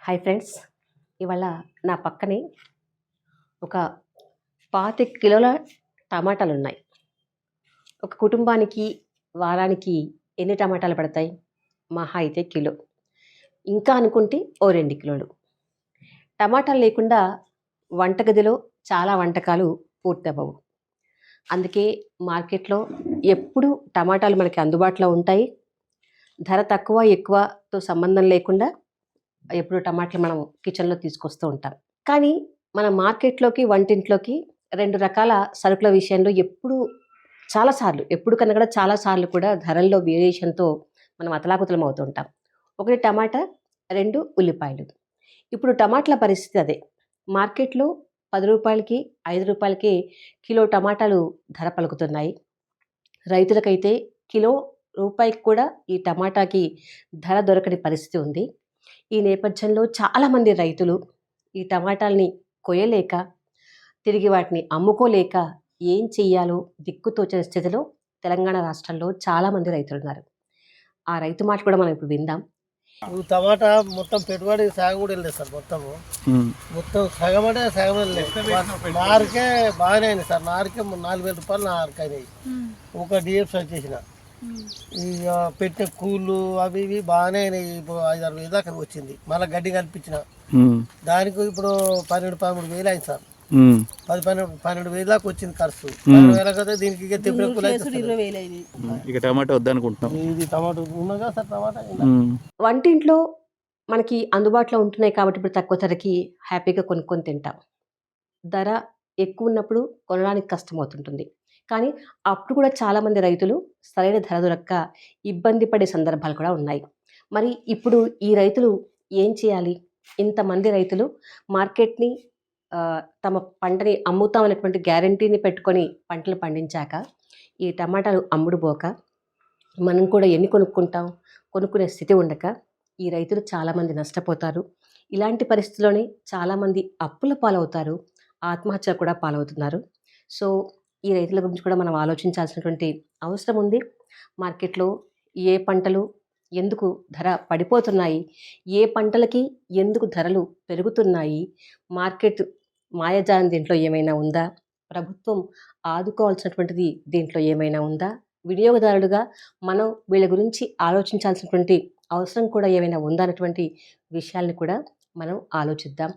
Hi friends. ఇవాళ నా పక్కనే ఒక 25 కిలోల టమాటాలున్నాయి. ఒక కుటుంబానికి వారానికి ఎన్ని టమాటాలు పడతాయి? మహా అయితే కిలో. ఇంకా అనుకుంటే ఓ 2 కిలోలు. టమాటాలు లేకుండా వంటగదిలో చాలా వంటకాలు పూర్తవ్వవు. అందుకే మార్కెట్‌లో ఎప్పుడూ టమాటాలు మనకి అందుబాటులో ఉంటాయి. ధర తక్కువ, ఎక్కువతో సంబంధం లేకుండా ఎప్పుడు టమాటాలు మనం కిచెన్‌లో తీసుకొస్తూ ఉంటాం. కానీ మన మార్కెట్‌లోకి, వంటింట్లోకి 2 రకాల సరుకుల విషయంలో ఎప్పుడు కన్నా కూడా చాలా సార్లు కూడా ధరల్లో వేరియేషన్‌తో మనం అతలాకుతలం అవుతూ ఉంటాం. ఒకటి టమాటా, 2 ఉల్లిపాయలు. ఇప్పుడు టమాటాల పరిస్థితి అదే. మార్కెట్‌లో రూ. 10కి, రూ. 5కి కిలో టమాటాలు ధర పలుకుతున్నాయి. రైతులకైతే కిలో రూపాయికి కూడా ఈ టమాటాకి ధర దొరకని పరిస్థితి ఉంది. ఈ నేపథ్యంలో చాలామంది రైతులు ఈ టమాటాల్ని కొయ్యలేక, తిరిగి వాటిని అమ్ముకోలేక ఏం చెయ్యాలో దిక్కుతోచని స్థితిలో తెలంగాణ రాష్ట్రంలో చాలామంది రైతులున్నారు. ఆ రైతు మాట కూడా మనం ఇప్పుడు విందాం. టమాటా మొత్తం పెట్టుబడి సాగు కూడా వెళ్ళలేదు సార్. మొత్తం సగం అంటే సగం వెళ్ళలేదు. నారుకే బాగానే అయింది సార్. నారుకే 4,000 రూపాయలు నారుకు అయినాయి. ఒక డిఎఫ్స్ వచ్చేసిన ఇక పెట్టిన కూళ్ళు అవి ఇవి బాగానే అయినాయి. ఇప్పుడు 5-6 వేలు దాకా వచ్చింది. మళ్ళీ గడ్డి కల్పించిన దానికి ఇప్పుడు 12-13 వేలు అయింది సార్. 10-12 వేలు దాకా వచ్చింది ఖర్చు. 12 వేల కదా దీనికి ఇక ఇక టమాటా వద్దనుకుంటున్నాం. ఇది టమాటో ఉన్నదా సార్? టమాటా వంటింట్లో మనకి అందుబాటులో ఉంటున్నాయి కాబట్టి ఇప్పుడు తక్కువ ధరకి హ్యాపీగా కొనుక్కొని తింటాం. ధర ఎక్కువ ఉన్నప్పుడు కొనడానికి కష్టమవుతుంటుంది. కానీ అప్పుడు కూడా చాలామంది రైతులు సరైన ధర దొరక్క ఇబ్బంది పడే సందర్భాలు కూడా ఉన్నాయి. మరి ఇప్పుడు ఈ రైతులు ఏం చేయాలి? ఇంతమంది రైతులు మార్కెట్‌ని తమ పంటని అమ్ముతామనేటువంటి గ్యారంటీని పెట్టుకొని పంటలు పండించాక ఈ టమాటాలు అమ్ముడుపోక మనం కూడా ఎన్ని కొనుక్కుంటాం? కొనుక్కునే స్థితి ఉండక ఈ రైతులు చాలామంది నష్టపోతారు. ఇలాంటి పరిస్థితుల్లోనే చాలామంది అప్పుల పాలవుతారు. ఆత్మహత్య కూడా పాలవుతున్నారు. సో, ఈ రైతుల గురించి కూడా మనం ఆలోచించాల్సినటువంటి అవసరం ఉంది. మార్కెట్‌లో ఏ పంటలు ఎందుకు ధర పడిపోతున్నాయి? ఏ పంటలకి ఎందుకు ధరలు పెరుగుతున్నాయి? మార్కెట్ మాయాజాలం దీంట్లో ఏమైనా ఉందా? ప్రభుత్వం ఆదుకోవాల్సినటువంటిది దీంట్లో ఏమైనా ఉందా? వినియోగదారులుగా మనం వీళ్ళ గురించి ఆలోచించాల్సినటువంటి అవసరం కూడా ఏమైనా ఉందా? అన్నటువంటి విషయాల్ని కూడా మనం ఆలోచిద్దాం.